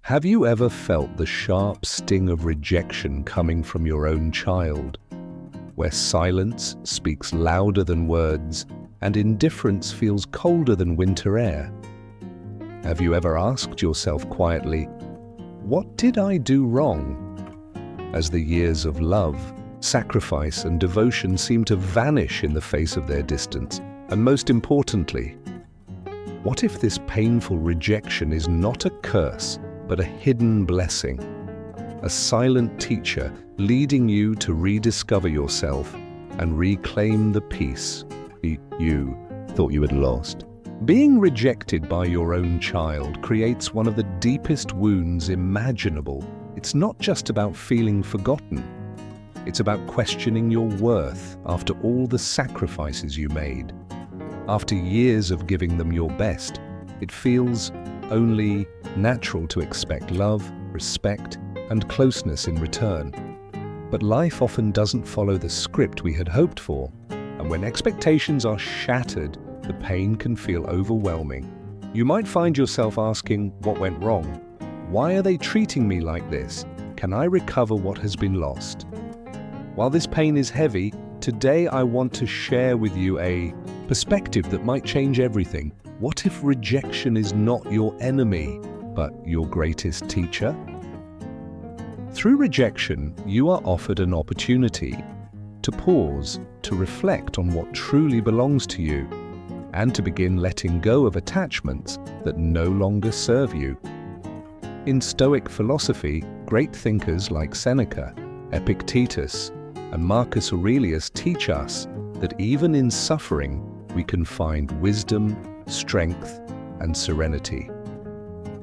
Have you ever felt the sharp sting of rejection coming from your own child, where silence speaks louder than words and indifference feels colder than winter air? Have you ever asked yourself quietly, what did I do wrong? As the years of love, sacrifice, and devotion seem to vanish in the face of their distance, and most importantly, what if this painful rejection is not a curse, but a hidden blessing, a silent teacher leading you to rediscover yourself and reclaim the peace you thought you had lost? Being rejected by your own child creates one of the deepest wounds imaginable. It's not just about feeling forgotten. It's about questioning your worth after all the sacrifices you made. After years of giving them your best, it feels only natural to expect love, respect, and closeness in return. But life often doesn't follow the script we had hoped for, and when expectations are shattered, the pain can feel overwhelming. You might find yourself asking, what went wrong? Why are they treating me like this? Can I recover what has been lost? While this pain is heavy, today I want to share with you a perspective that might change everything. What if rejection is not your enemy, but your greatest teacher? Through rejection, you are offered an opportunity to pause, to reflect on what truly belongs to you, and to begin letting go of attachments that no longer serve you. In Stoic philosophy, great thinkers like Seneca, Epictetus, and Marcus Aurelius teach us that even in suffering, we can find wisdom, strength, and serenity.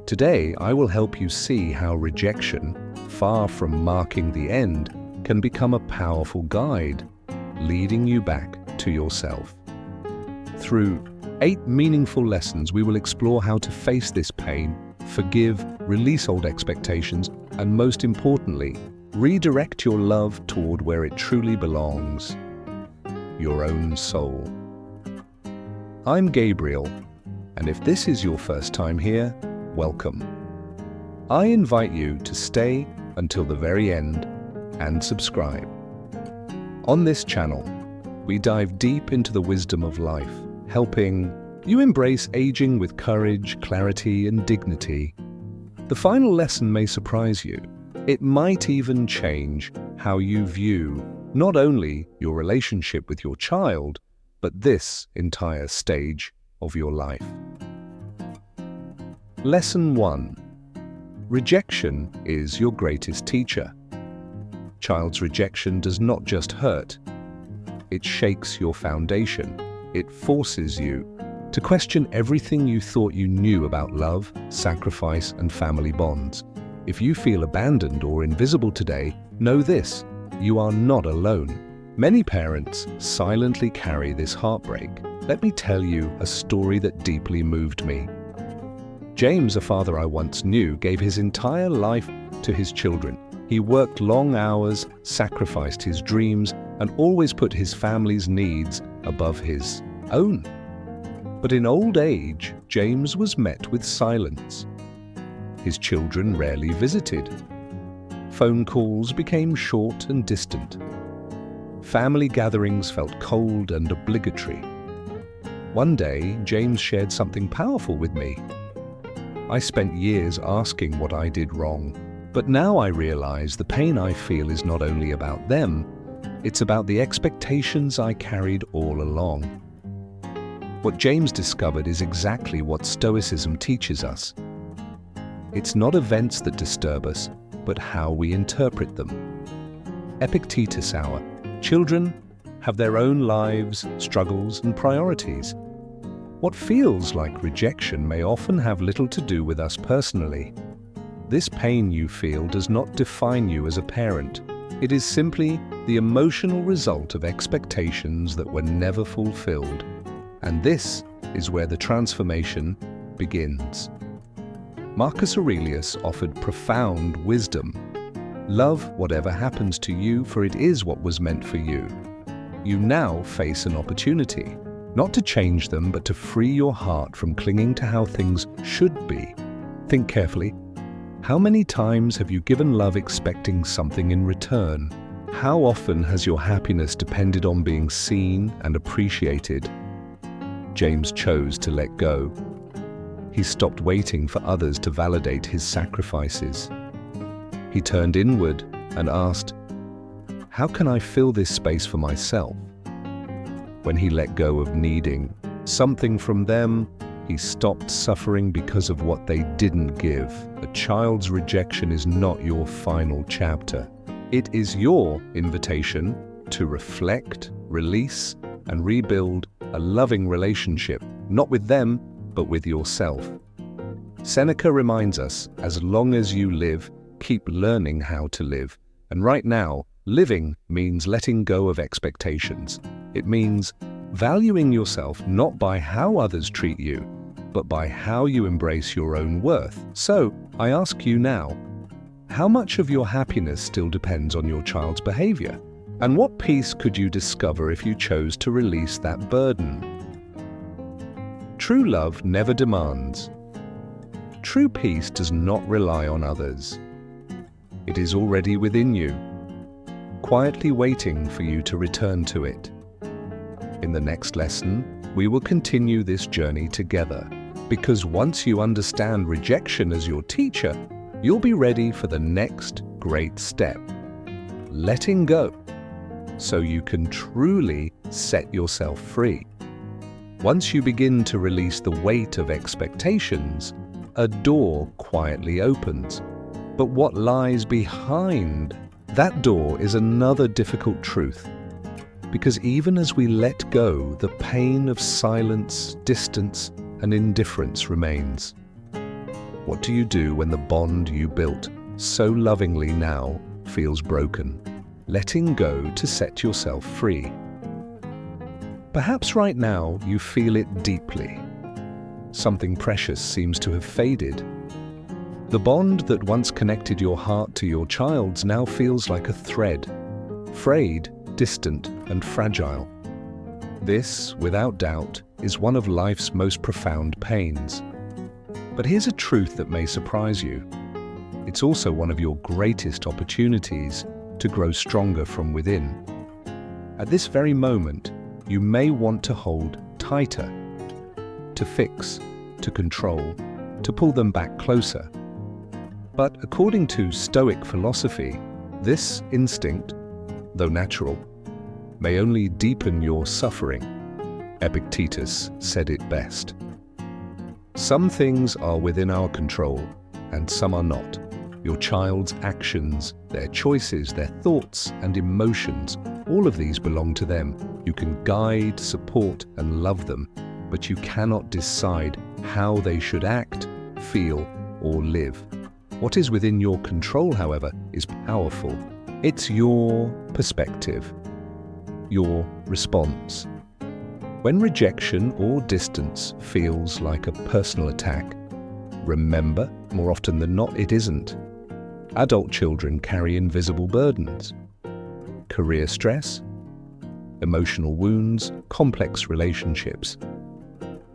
Today, I will help you see how rejection, far from marking the end, can become a powerful guide, leading you back to yourself. Through 8 meaningful lessons, we will explore how to face this pain, forgive, release old expectations, and most importantly, redirect your love toward where it truly belongs, your own soul. I'm Gabriel, and if this is your first time here, welcome. I invite you to stay until the very end and subscribe. On this channel, we dive deep into the wisdom of life, helping you embrace aging with courage, clarity, and dignity. The final lesson may surprise you. It might even change how you view not only your relationship with your child, but this entire stage of your life. Lesson 1. Rejection is your greatest teacher. Child's rejection does not just hurt. It shakes your foundation. It forces you to question everything you thought you knew about love, sacrifice, and family bonds. If you feel abandoned or invisible today, know this: you are not alone. Many parents silently carry this heartbreak. Let me tell you a story that deeply moved me. James, a father I once knew, gave his entire life to his children. He worked long hours, sacrificed his dreams, and always put his family's needs above his own. But in old age, James was met with silence. His children rarely visited. Phone calls became short and distant. Family gatherings felt cold and obligatory. One day, James shared something powerful with me. I spent years asking what I did wrong, but now I realize the pain I feel is not only about them, it's about the expectations I carried all along. What James discovered is exactly what Stoicism teaches us. It's not events that disturb us, but how we interpret them. Epictetus hour. Children have their own lives, struggles, and priorities. What feels like rejection may often have little to do with us personally. This pain you feel does not define you as a parent. It is simply the emotional result of expectations that were never fulfilled. And this is where the transformation begins. Marcus Aurelius offered profound wisdom. Love whatever happens to you, for it is what was meant for you. You now face an opportunity, not to change them, but to free your heart from clinging to how things should be. Think carefully. How many times have you given love expecting something in return? How often has your happiness depended on being seen and appreciated? James chose to let go. He stopped waiting for others to validate his sacrifices. He turned inward and asked, "How can I fill this space for myself?" When he let go of needing something from them, he stopped suffering because of what they didn't give. A child's rejection is not your final chapter. It is your invitation to reflect, release, and rebuild a loving relationship, not with them, but with yourself. Seneca reminds us, as long as you live, keep learning how to live. And right now, living means letting go of expectations. It means valuing yourself not by how others treat you, but by how you embrace your own worth. So, I ask you now, how much of your happiness still depends on your child's behavior? And what peace could you discover if you chose to release that burden? True love never demands. True peace does not rely on others. It is already within you, quietly waiting for you to return to it. In the next lesson, we will continue this journey together, because once you understand rejection as your teacher, you'll be ready for the next great step, letting go, so you can truly set yourself free. Once you begin to release the weight of expectations, a door quietly opens. But what lies behind that door is another difficult truth. Because even as we let go, the pain of silence, distance, and indifference remains. What do you do when the bond you built so lovingly now feels broken? Letting go to set yourself free. Perhaps right now you feel it deeply. Something precious seems to have faded. The bond that once connected your heart to your child's now feels like a thread, frayed, distant, and fragile. This, without doubt, is one of life's most profound pains. But here's a truth that may surprise you. It's also one of your greatest opportunities to grow stronger from within. At this very moment, you may want to hold tighter, to fix, to control, to pull them back closer. But according to Stoic philosophy, this instinct, though natural, may only deepen your suffering. Epictetus said it best. Some things are within our control, and some are not. Your child's actions, their choices, their thoughts and emotions, all of these belong to them. You can guide, support, and love them, but you cannot decide how they should act, feel, or live. What is within your control, however, is powerful. It's your perspective, your response. When rejection or distance feels like a personal attack, remember, more often than not, it isn't. Adult children carry invisible burdens. Career stress, emotional wounds, complex relationships.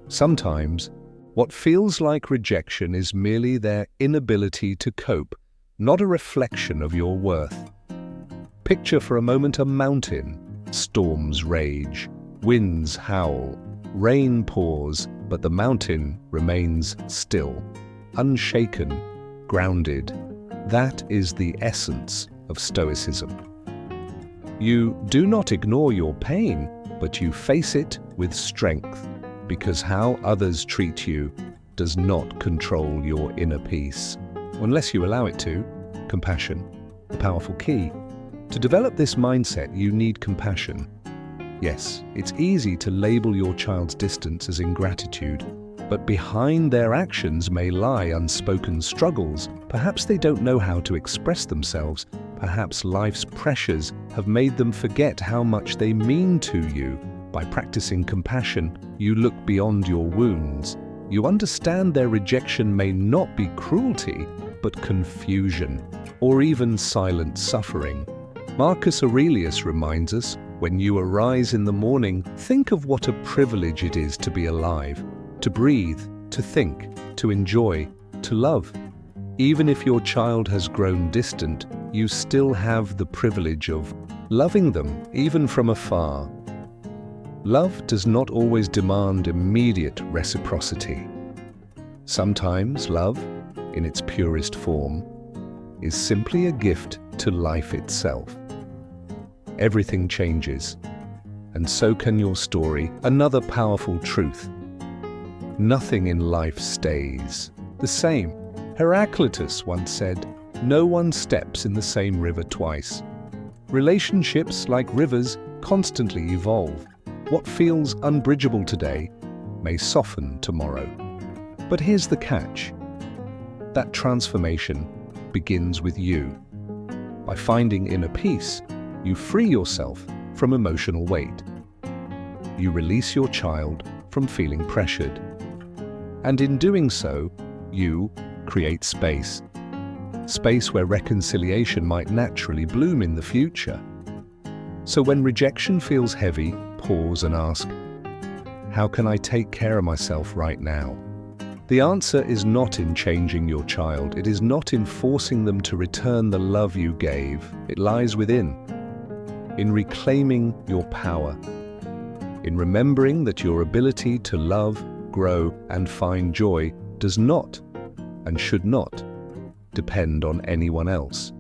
Sometimes, what feels like rejection is merely their inability to cope, not a reflection of your worth. Picture for a moment a mountain. Storms rage, winds howl, rain pours, but the mountain remains still, unshaken, grounded. That is the essence of Stoicism. You do not ignore your pain, but you face it with strength, because how others treat you does not control your inner peace, unless you allow it to. Compassion, the powerful key. To develop this mindset, you need compassion. Yes, it's easy to label your child's distance as ingratitude, but behind their actions may lie unspoken struggles. Perhaps they don't know how to express themselves. Perhaps life's pressures have made them forget how much they mean to you. By practicing compassion, you look beyond your wounds. You understand their rejection may not be cruelty, but confusion, or even silent suffering. Marcus Aurelius reminds us, when you arise in the morning, think of what a privilege it is to be alive, to breathe, to think, to enjoy, to love. Even if your child has grown distant, you still have the privilege of loving them, even from afar. Love does not always demand immediate reciprocity. Sometimes love, in its purest form, is simply a gift to life itself. Everything changes, and so can your story. Another powerful truth: nothing in life stays the same. Heraclitus once said, "No one steps in the same river twice." Relationships, like rivers, constantly evolve. What feels unbridgeable today may soften tomorrow. But here's the catch: that transformation begins with you. By finding inner peace, you free yourself from emotional weight. You release your child from feeling pressured. And in doing so, you create space. Space where reconciliation might naturally bloom in the future. So when rejection feels heavy, pause and ask, how can I take care of myself right now? The answer is not in changing your child. It is not in forcing them to return the love you gave. It lies within. In reclaiming your power. In remembering that your ability to love, grow, and find joy does not and should not depend on anyone else.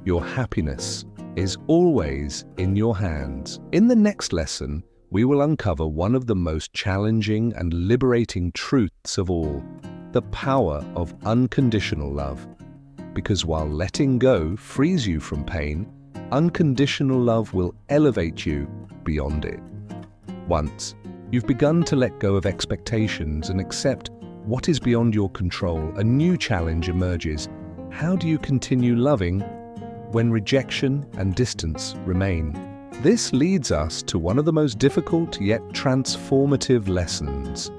Your happiness is always in your hands. In the next lesson, we will uncover one of the most challenging and liberating truths of all: the power of unconditional love. Because while letting go frees you from pain, unconditional love will elevate you beyond it. Once you've begun to let go of expectations and accept what is beyond your control, a new challenge emerges. How do you continue loving when rejection and distance remain? This leads us to one of the most difficult yet transformative lessons: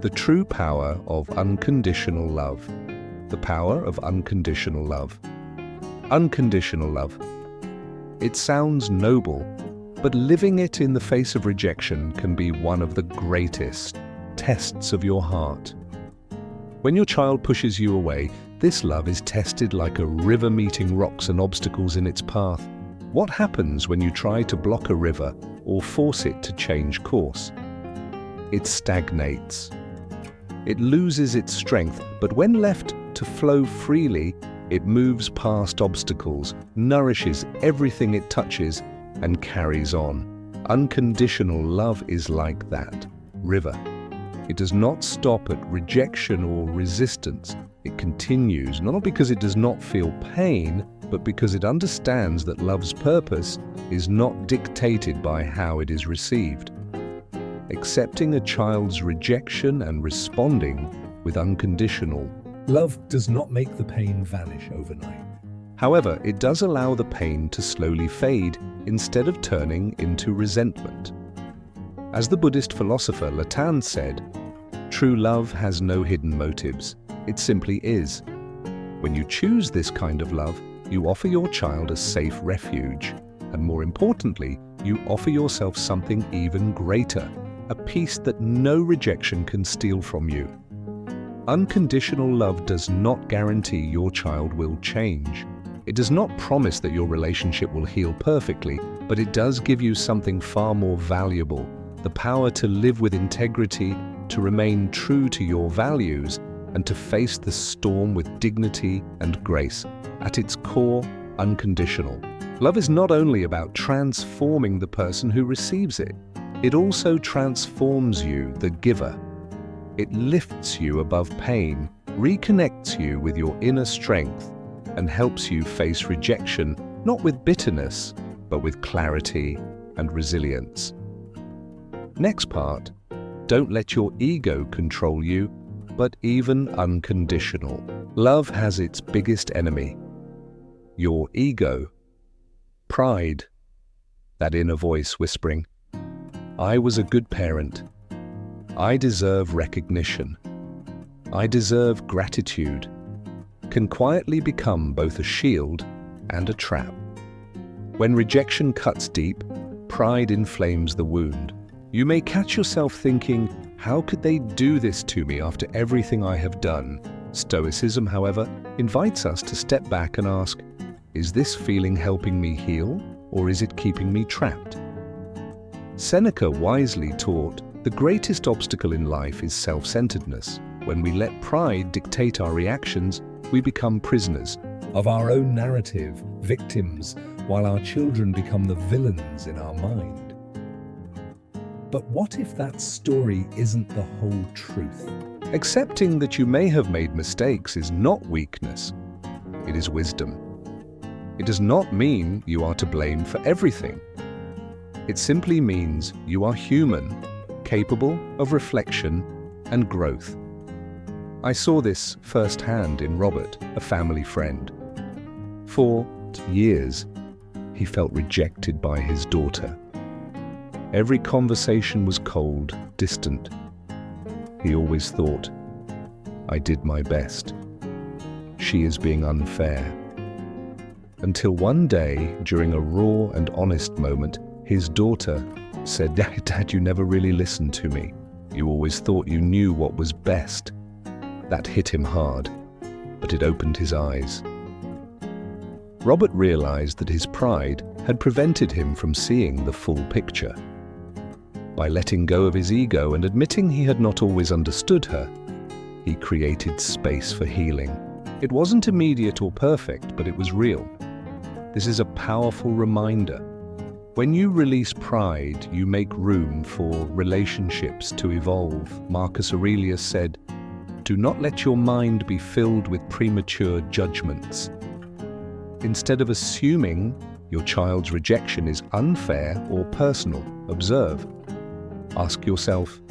the true power of unconditional love. The power of unconditional love. Unconditional love. It sounds noble, but living it in the face of rejection can be one of the greatest tests of your heart. When your child pushes you away, this love is tested like a river meeting rocks and obstacles in its path. What happens when you try to block a river or force it to change course? It stagnates. It loses its strength, but when left to flow freely, it moves past obstacles, nourishes everything it touches, and carries on. Unconditional love is like that river. It does not stop at rejection or resistance. It continues, not because it does not feel pain, but because it understands that love's purpose is not dictated by how it is received. Accepting a child's rejection and responding with unconditional love does not make the pain vanish overnight. However, it does allow the pain to slowly fade instead of turning into resentment. As the Buddhist philosopher Latan said, true love has no hidden motives. It simply is. When you choose this kind of love, you offer your child a safe refuge. And more importantly, you offer yourself something even greater, a peace that no rejection can steal from you. Unconditional love does not guarantee your child will change. It does not promise that your relationship will heal perfectly, but it does give you something far more valuable: the power to live with integrity, to remain true to your values, and to face the storm with dignity and grace. At its core, unconditional love is not only about transforming the person who receives it, it also transforms you, the giver. It lifts you above pain, reconnects you with your inner strength, and helps you face rejection, not with bitterness, but with clarity and resilience. Next part, don't let your ego control you, but even unconditional love has its biggest enemy: your ego. Pride, that inner voice whispering, I was a good parent. I deserve recognition. I deserve gratitude, can quietly become both a shield and a trap. When rejection cuts deep, pride inflames the wound. You may catch yourself thinking, how could they do this to me after everything I have done? Stoicism, however, invites us to step back and ask, is this feeling helping me heal, or is it keeping me trapped? Seneca wisely taught, the greatest obstacle in life is self-centeredness. When we let pride dictate our reactions, we become prisoners of our own narrative, victims, while our children become the villains in our mind. But what if that story isn't the whole truth? Accepting that you may have made mistakes is not weakness, it is wisdom. It does not mean you are to blame for everything. It simply means you are human, capable of reflection and growth. I saw this firsthand in Robert, a family friend. For years, he felt rejected by his daughter. Every conversation was cold, distant. He always thought, I did my best. She is being unfair. Until one day, during a raw and honest moment, his daughter said, Dad, you never really listened to me. You always thought you knew what was best. That hit him hard, but it opened his eyes. Robert realized that his pride had prevented him from seeing the full picture. By letting go of his ego and admitting he had not always understood her, he created space for healing. It wasn't immediate or perfect, but it was real. This is a powerful reminder. When you release pride, you make room for relationships to evolve. Marcus Aurelius said, do not let your mind be filled with premature judgments. Instead of assuming your child's rejection is unfair or personal, observe. Ask yourself,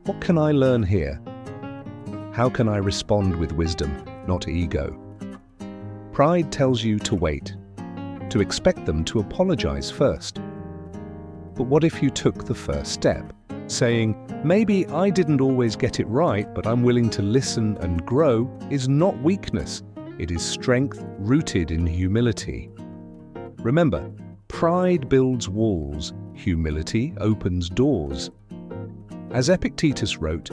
what can I learn here? How can I respond with wisdom, not ego? Pride tells you to wait, to expect them to apologize first. But what if you took the first step, saying, maybe I didn't always get it right, but I'm willing to listen and grow, is not weakness. It is strength rooted in humility. Remember, pride builds walls, humility opens doors. As Epictetus wrote,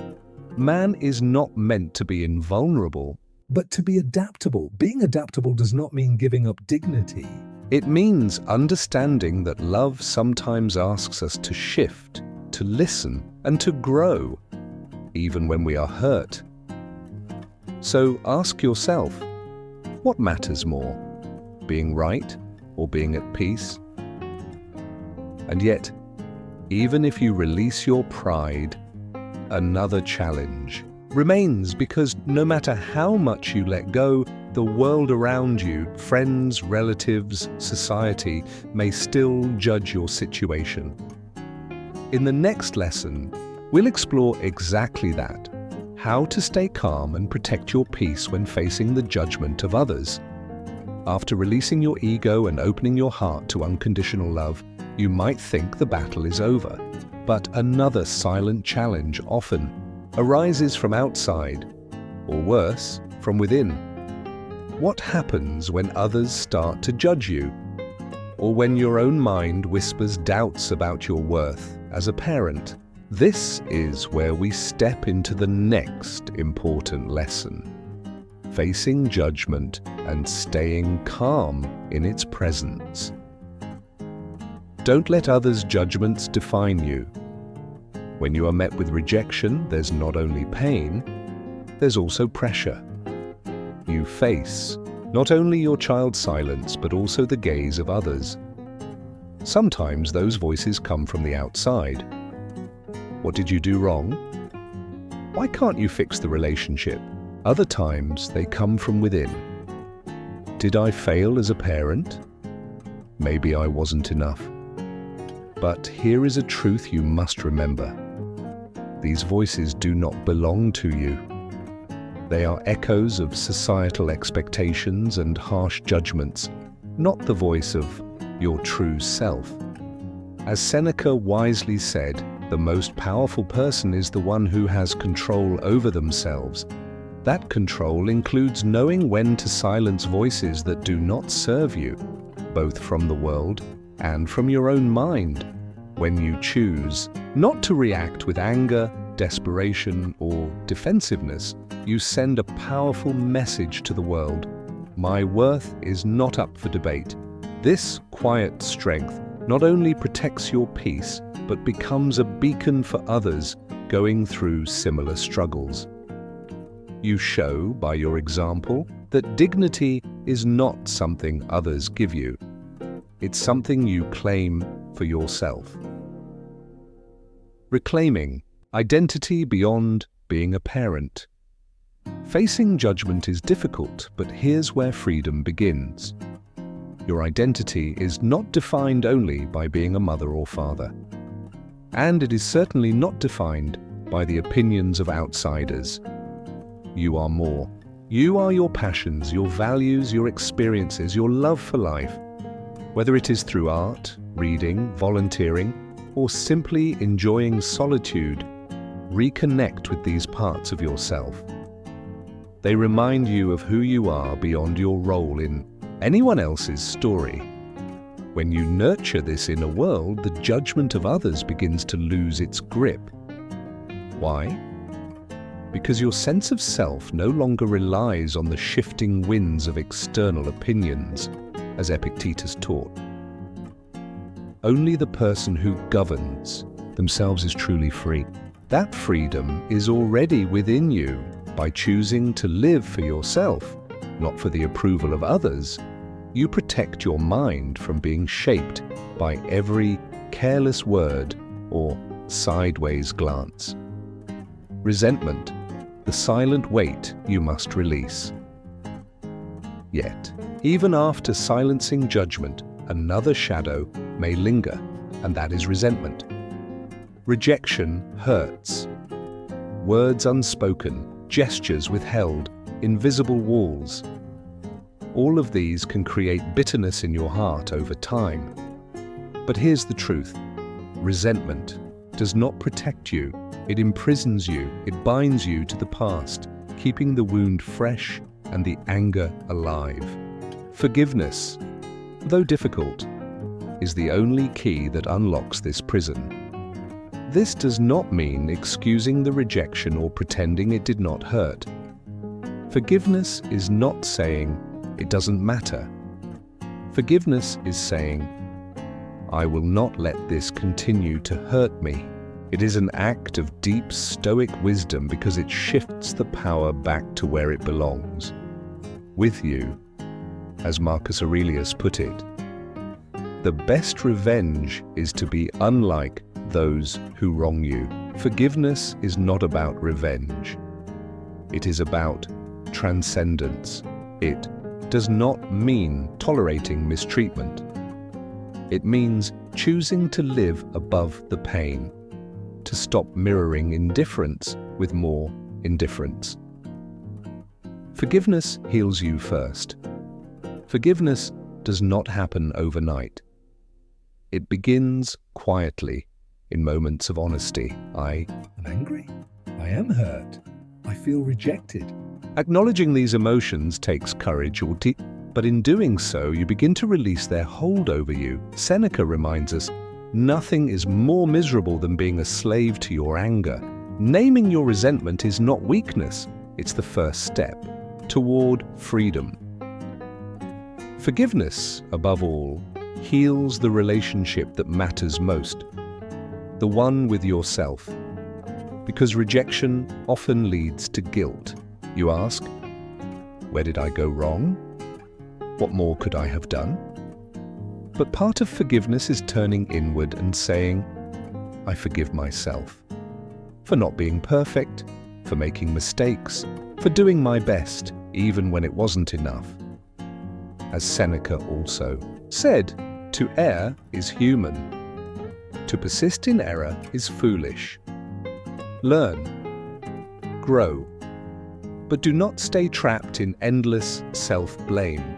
man is not meant to be invulnerable, but to be adaptable. Being adaptable does not mean giving up dignity. It means understanding that love sometimes asks us to shift, to listen, and to grow, even when we are hurt. So ask yourself, what matters more, being right or being at peace? And yet, even if you release your pride, another challenge remains, because no matter how much you let go, the world around you, friends, relatives, society, may still judge your situation. In the next lesson, we'll explore exactly that, how to stay calm and protect your peace when facing the judgment of others. After releasing your ego and opening your heart to unconditional love, you might think the battle is over. But another silent challenge often arises from outside, or worse, from within. What happens when others start to judge you? Or when your own mind whispers doubts about your worth as a parent? This is where we step into the next important lesson: facing judgment and staying calm in its presence. Don't let others' judgments define you. When you are met with rejection, there's not only pain, there's also pressure. You face not only your child's silence, but also the gaze of others. Sometimes those voices come from the outside. What did you do wrong? Why can't you fix the relationship? Other times they come from within. Did I fail as a parent? Maybe I wasn't enough. But here is a truth you must remember. These voices do not belong to you. They are echoes of societal expectations and harsh judgments, not the voice of your true self. As Seneca wisely said, the most powerful person is the one who has control over themselves. That control includes knowing when to silence voices that do not serve you, both from the world and from your own mind. When you choose not to react with anger, desperation, or defensiveness, you send a powerful message to the world. My worth is not up for debate. This quiet strength not only protects your peace, but becomes a beacon for others going through similar struggles. You show, by your example, that dignity is not something others give you. It's something you claim for yourself. Reclaiming identity beyond being a parent. Facing judgment is difficult, but here's where freedom begins. Your identity is not defined only by being a mother or father. And it is certainly not defined by the opinions of outsiders. You are more. You are your passions, your values, your experiences, your love for life. Whether it is through art, reading, volunteering, or simply enjoying solitude, reconnect with these parts of yourself. They remind you of who you are beyond your role in anyone else's story. When you nurture this inner world, the judgment of others begins to lose its grip. Why? Because your sense of self no longer relies on the shifting winds of external opinions, as Epictetus taught. Only the person who governs themselves is truly free. That freedom is already within you by choosing to live for yourself, not for the approval of others. You protect your mind from being shaped by every careless word or sideways glance. Resentment, the silent weight you must release. Yet, even after silencing judgment, another shadow may linger, and that is resentment. Rejection hurts. Words unspoken, gestures withheld, invisible walls. All of these can create bitterness in your heart over time. But here's the truth. Resentment does not protect you. It imprisons you. It binds you to the past, keeping the wound fresh and the anger alive. Forgiveness, though difficult, is the only key that unlocks this prison. This does not mean excusing the rejection or pretending it did not hurt. Forgiveness is not saying it doesn't matter. Forgiveness is saying, I will not let this continue to hurt me. It is an act of deep Stoic wisdom because it shifts the power back to where it belongs, with you, as Marcus Aurelius put it. The best revenge is to be unlike those who wrong you. Forgiveness is not about revenge. It is about transcendence. It does not mean tolerating mistreatment. It means choosing to live above the pain, to stop mirroring indifference with more indifference. Forgiveness heals you first. Forgiveness does not happen overnight. It begins quietly, in moments of honesty. I am angry. I am hurt. I feel rejected. Acknowledging these emotions takes courage or but in doing so, you begin to release their hold over you. Seneca reminds us, nothing is more miserable than being a slave to your anger. Naming your resentment is not weakness. It's the first step toward freedom. Forgiveness, above all, heals the relationship that matters most, the one with yourself. Because rejection often leads to guilt. You ask, where did I go wrong? What more could I have done? But part of forgiveness is turning inward and saying, I forgive myself for not being perfect, for making mistakes, for doing my best, even when it wasn't enough. As Seneca also said, to err is human. To persist in error is foolish. Learn, grow, but do not stay trapped in endless self-blame.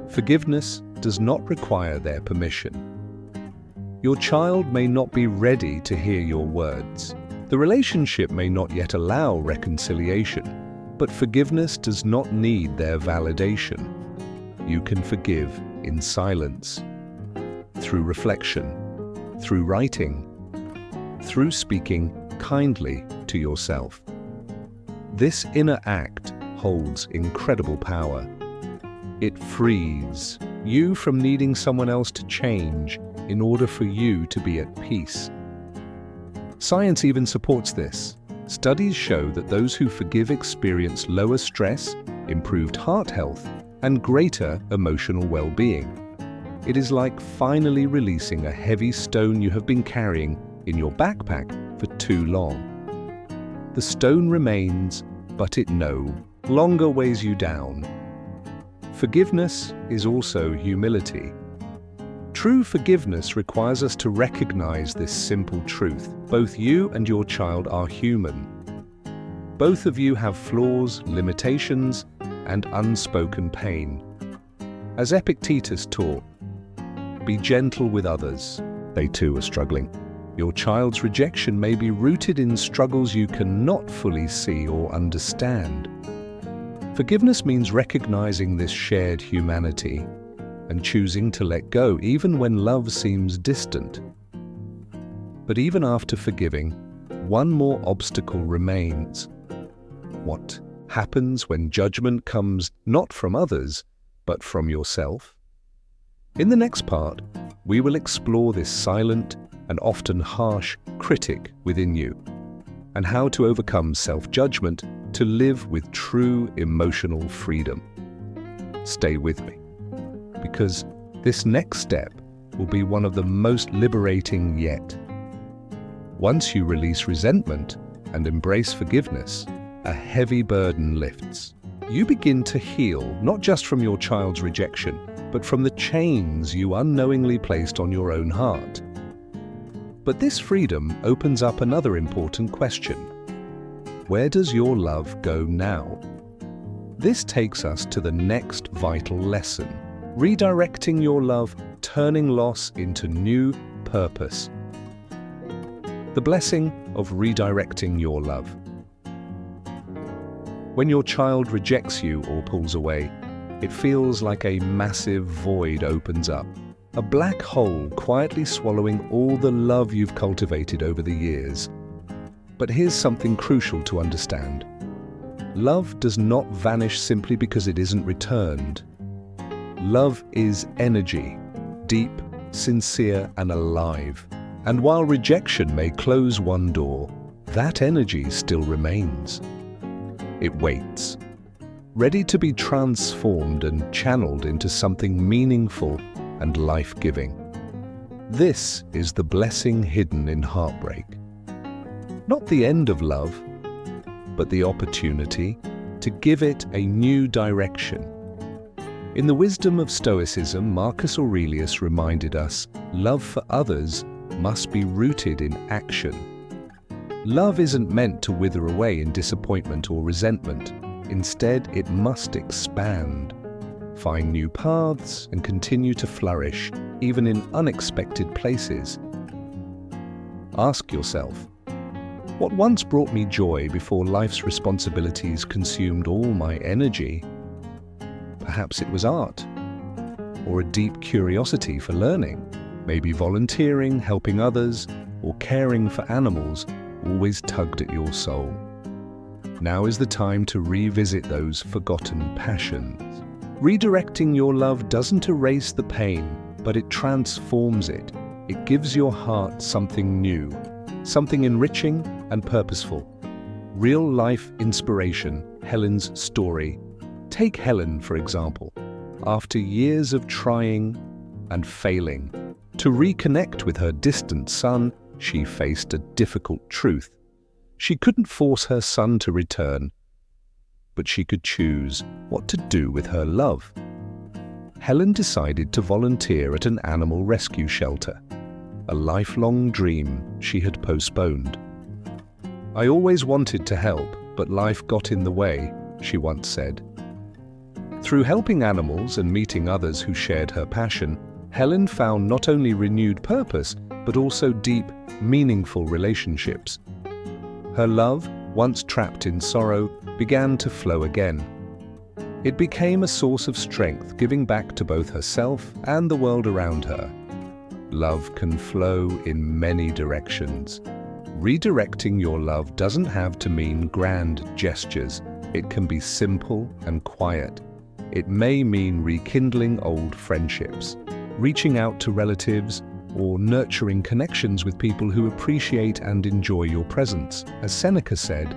Forgiveness does not require their permission. Your child may not be ready to hear your words. The relationship may not yet allow reconciliation, but forgiveness does not need their validation. You can forgive in silence, through reflection, through writing, through speaking kindly to yourself. This inner act holds incredible power. It frees you from needing someone else to change in order for you to be at peace. Science even supports this. Studies show that those who forgive experience lower stress, improved heart health, and greater emotional well-being. It is like finally releasing a heavy stone you have been carrying in your backpack for too long. The stone remains, but it no longer weighs you down. Forgiveness is also humility. True forgiveness requires us to recognize this simple truth. Both you and your child are human. Both of you have flaws, limitations, and unspoken pain. As Epictetus taught, be gentle with others. They too are struggling. Your child's rejection may be rooted in struggles you cannot fully see or understand. Forgiveness means recognizing this shared humanity and choosing to let go even when love seems distant. But even after forgiving, one more obstacle remains. What happens when judgment comes not from others, but from yourself? In the next part, we will explore this silent and often harsh critic within you, and how to overcome self-judgment to live with true emotional freedom. Stay with me, because this next step will be one of the most liberating yet. Once you release resentment and embrace forgiveness, a heavy burden lifts. You begin to heal not just from your child's rejection, but from the chains you unknowingly placed on your own heart. But this freedom opens up another important question. Where does your love go now? This takes us to the next vital lesson. Redirecting your love, turning loss into new purpose. The blessing of redirecting your love. When your child rejects you or pulls away, it feels like a massive void opens up. A black hole quietly swallowing all the love you've cultivated over the years. But here's something crucial to understand. Love does not vanish simply because it isn't returned. Love is energy, deep, sincere, and alive. And while rejection may close one door, that energy still remains. It waits, ready to be transformed and channeled into something meaningful and life-giving. This is the blessing hidden in heartbreak. Not the end of love, but the opportunity to give it a new direction. In the wisdom of Stoicism, Marcus Aurelius reminded us, love for others must be rooted in action. Love isn't meant to wither away in disappointment or resentment. Instead, it must expand, find new paths, and continue to flourish, even in unexpected places. Ask yourself, what once brought me joy before life's responsibilities consumed all my energy? Perhaps it was art, or a deep curiosity for learning. Maybe volunteering, helping others, or caring for animals always tugged at your soul. Now is the time to revisit those forgotten passions. Redirecting your love doesn't erase the pain, but it transforms it. It gives your heart something new, something enriching and purposeful. Real-life inspiration, Helen's story. Take Helen, for example. After years of trying and failing to reconnect with her distant son, she faced a difficult truth. She couldn't force her son to return, but she could choose what to do with her love. Helen decided to volunteer at an animal rescue shelter, a lifelong dream she had postponed. "I always wanted to help, but life got in the way," she once said. Through helping animals and meeting others who shared her passion, Helen found not only renewed purpose, but also deep, meaningful relationships. Her love, once trapped in sorrow, began to flow again. It became a source of strength, giving back to both herself and the world around her. Love can flow in many directions, Redirecting your love doesn't have to mean grand gestures. It can be simple and quiet. It may mean rekindling old friendships, reaching out to relatives, or nurturing connections with people who appreciate and enjoy your presence. As Seneca said,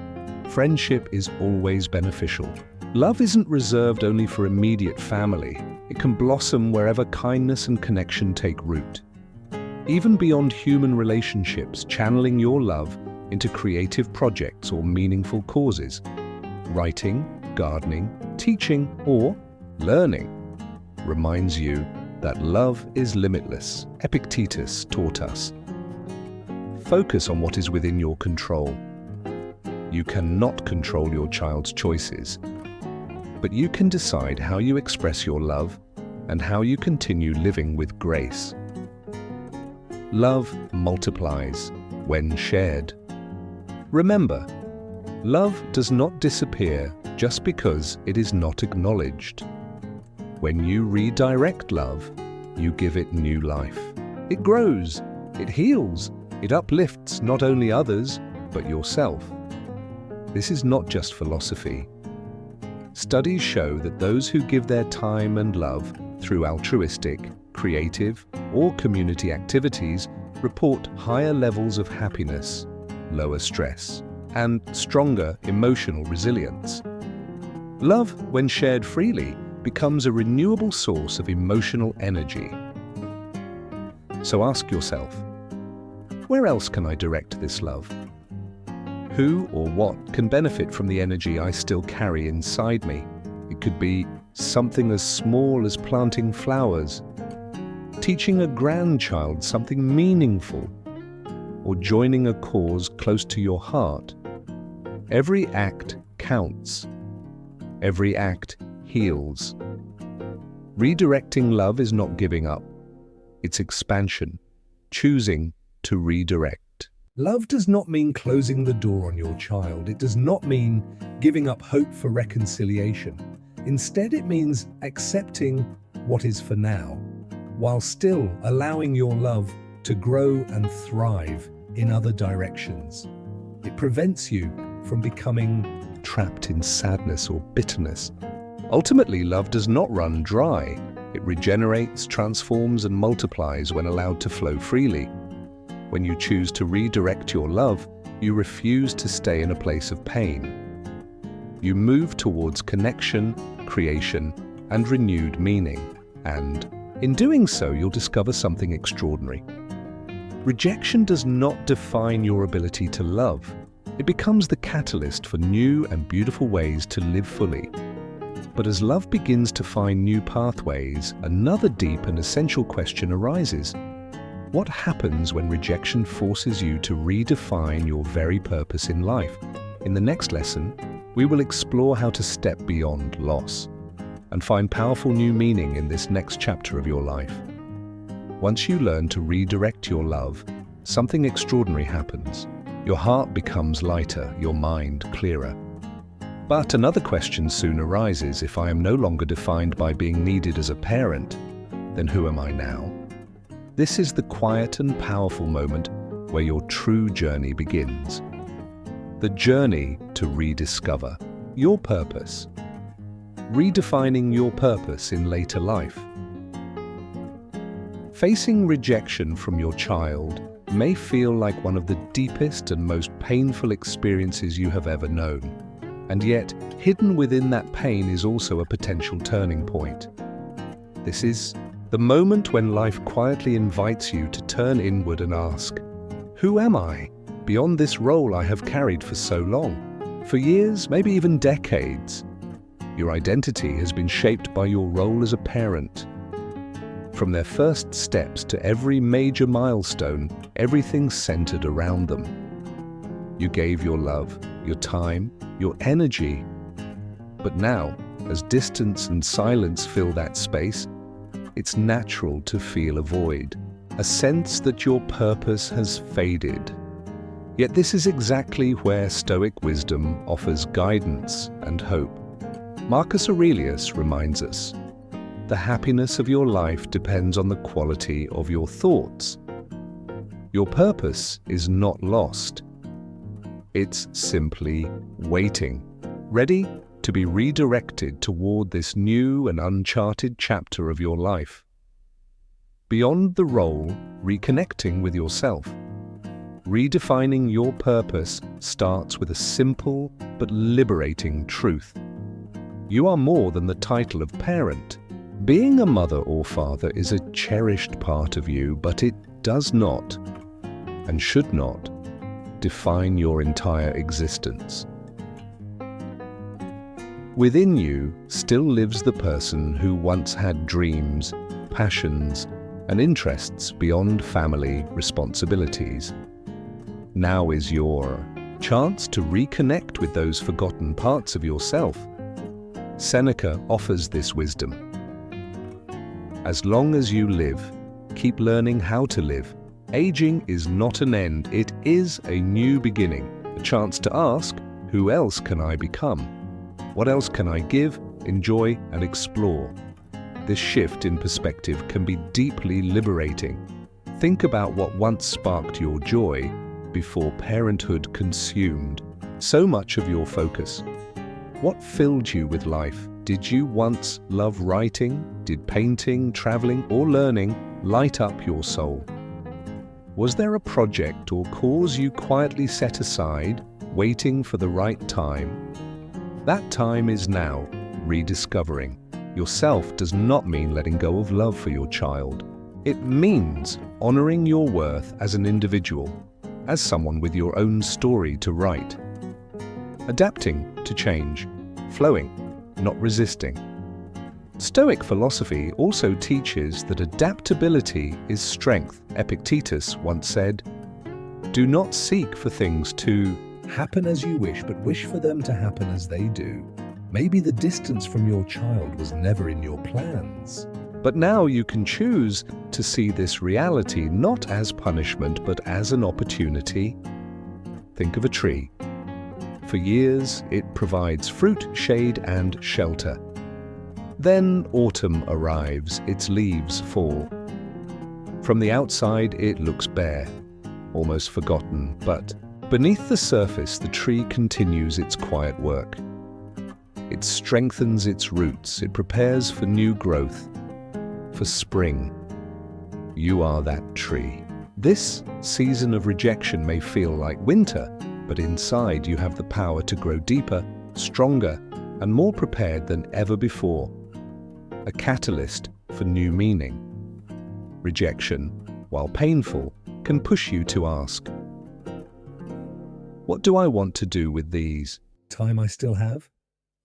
friendship is always beneficial. Love isn't reserved only for immediate family. It can blossom wherever kindness and connection take root. Even beyond human relationships, channeling your love into creative projects or meaningful causes. Writing, gardening, teaching, or learning reminds you that love is limitless. Epictetus taught us. Focus on what is within your control. You cannot control your child's choices, but you can decide how you express your love and how you continue living with grace. Love multiplies when shared. Remember, love does not disappear just because it is not acknowledged. When you redirect love, you give it new life. It grows, it heals, it uplifts not only others, but yourself. This is not just philosophy. Studies show that those who give their time and love through altruistic, creative, or community activities report higher levels of happiness, lower stress, and stronger emotional resilience. Love, when shared freely, becomes a renewable source of emotional energy. So ask yourself, where else can I direct this love? Who or what can benefit from the energy I still carry inside me? It could be something as small as planting flowers, teaching a grandchild something meaningful, or joining a cause close to your heart. Every act counts. Every act heals. Redirecting love is not giving up. It's expansion, choosing to redirect. Love does not mean closing the door on your child. It does not mean giving up hope for reconciliation. Instead, it means accepting what is for now, while still allowing your love to grow and thrive in other directions. It prevents you from becoming trapped in sadness or bitterness. Ultimately, love does not run dry. It regenerates, transforms, and multiplies when allowed to flow freely. When you choose to redirect your love, you refuse to stay in a place of pain. You move towards connection, creation, and renewed meaning. And in doing so, you'll discover something extraordinary. Rejection does not define your ability to love. It becomes the catalyst for new and beautiful ways to live fully. But as love begins to find new pathways, another deep and essential question arises. What happens when rejection forces you to redefine your very purpose in life? In the next lesson, we will explore how to step beyond loss and find powerful new meaning in this next chapter of your life. Once you learn to redirect your love, something extraordinary happens. Your heart becomes lighter, your mind clearer. But another question soon arises. If I am no longer defined by being needed as a parent, then who am I now? This is the quiet and powerful moment where your true journey begins. The journey to rediscover your purpose. Redefining your purpose in later life. Facing rejection from your child may feel like one of the deepest and most painful experiences you have ever known. And yet, hidden within that pain is also a potential turning point. This is the moment when life quietly invites you to turn inward and ask, who am I beyond this role I have carried for so long? For years, maybe even decades. Your identity has been shaped by your role as a parent. From their first steps to every major milestone, everything centered around them. You gave your love, your time, your energy. But now, as distance and silence fill that space, it's natural to feel a void, a sense that your purpose has faded. Yet this is exactly where Stoic wisdom offers guidance and hope. Marcus Aurelius reminds us, the happiness of your life depends on the quality of your thoughts. Your purpose is not lost. It's simply waiting, ready to be redirected toward this new and uncharted chapter of your life. Beyond the role, reconnecting with yourself. Redefining your purpose starts with a simple but liberating truth. You are more than the title of parent. Being a mother or father is a cherished part of you, but it does not, and should not, define your entire existence. Within you still lives the person who once had dreams, passions, and interests beyond family responsibilities. Now is your chance to reconnect with those forgotten parts of yourself. Seneca offers this wisdom. As long as you live, keep learning how to live. Aging is not an end, it is a new beginning, a chance to ask, who else can I become? What else can I give, enjoy, and explore? This shift in perspective can be deeply liberating. Think about what once sparked your joy before parenthood consumed so much of your focus. What filled you with life? Did you once love writing? Did painting, traveling, or learning light up your soul? Was there a project or cause you quietly set aside, waiting for the right time? That time is now. Rediscovering yourself does not mean letting go of love for your child. It means honoring your worth as an individual, as someone with your own story to write. Adapting to change, flowing, not resisting. Stoic philosophy also teaches that adaptability is strength. Epictetus once said, "Do not seek for things to happen as you wish, but wish for them to happen as they do." Maybe the distance from your child was never in your plans. But now you can choose to see this reality not as punishment, but as an opportunity. Think of a tree. For years, it provides fruit, shade, and shelter. Then autumn arrives, its leaves fall. From the outside, it looks bare, almost forgotten, but beneath the surface, the tree continues its quiet work. It strengthens its roots, it prepares for new growth, for spring. You are that tree. This season of rejection may feel like winter, but inside you have the power to grow deeper, stronger, and more prepared than ever before. A catalyst for new meaning. Rejection, while painful, can push you to ask, what do I want to do with these time I still have?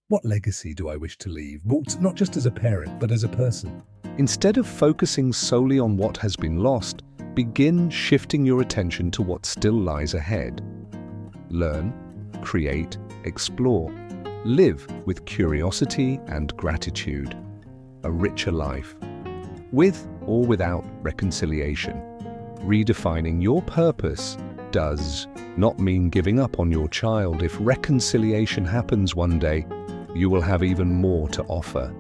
What legacy do I wish to leave? Not just as a parent, but as a person. Instead of focusing solely on what has been lost, begin shifting your attention to what still lies ahead. Learn, create, explore. Live with curiosity and gratitude. A richer life, with or without reconciliation. Redefining your purpose does not mean giving up on your child. If reconciliation happens one day, you will have even more to offer,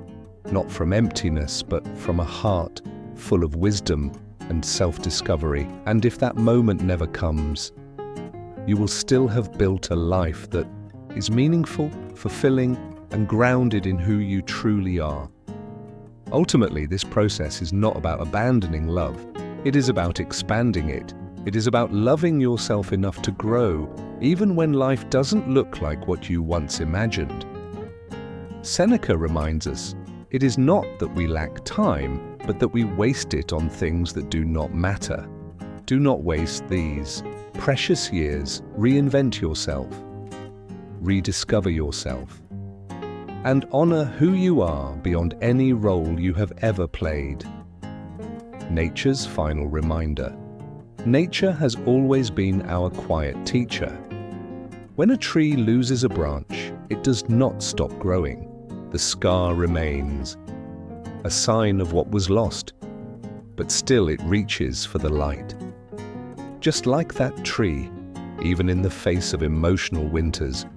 not from emptiness, but from a heart full of wisdom and self-discovery. And if that moment never comes, you will still have built a life that is meaningful, fulfilling, and grounded in who you truly are. Ultimately, this process is not about abandoning love. It is about expanding it. It is about loving yourself enough to grow, even when life doesn't look like what you once imagined. Seneca reminds us, it is not that we lack time, but that we waste it on things that do not matter. Do not waste these precious years. Reinvent yourself. Rediscover yourself. And honor who you are beyond any role you have ever played. Nature's final reminder. Nature has always been our quiet teacher. When a tree loses a branch, it does not stop growing. The scar remains, a sign of what was lost, but still it reaches for the light. Just like that tree, even in the face of emotional winters,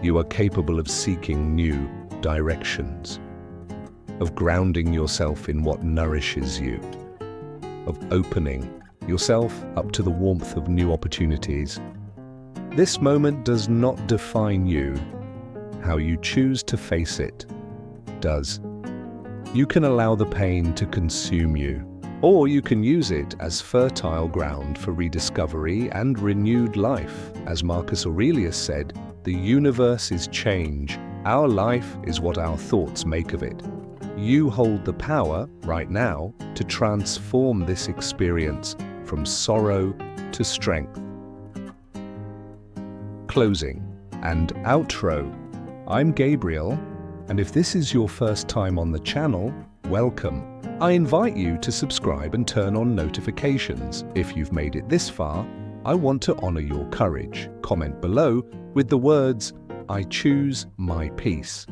you are capable of seeking new directions, of grounding yourself in what nourishes you, of opening yourself up to the warmth of new opportunities. This moment does not define you. How you choose to face it does. You can allow the pain to consume you, or you can use it as fertile ground for rediscovery and renewed life. As Marcus Aurelius said, the universe is change. Our life is what our thoughts make of it. You hold the power, right now, to transform this experience from sorrow to strength. Closing and outro. I'm Gabriel, and if this is your first time on the channel, welcome. I invite you to subscribe and turn on notifications. If you've made it this far, I want to honor your courage. Comment below with the words, "I choose my peace."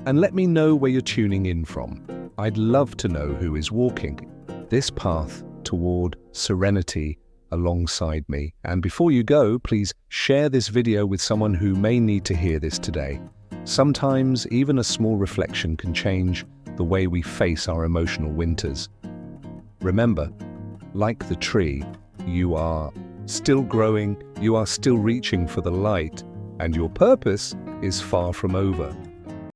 And let me know where you're tuning in from. I'd love to know who is walking this path toward serenity alongside me. And before you go, please share this video with someone who may need to hear this today. Sometimes even a small reflection can change the way we face our emotional winters. Remember, like the tree, you are still growing, you are still reaching for the light, and your purpose is far from over.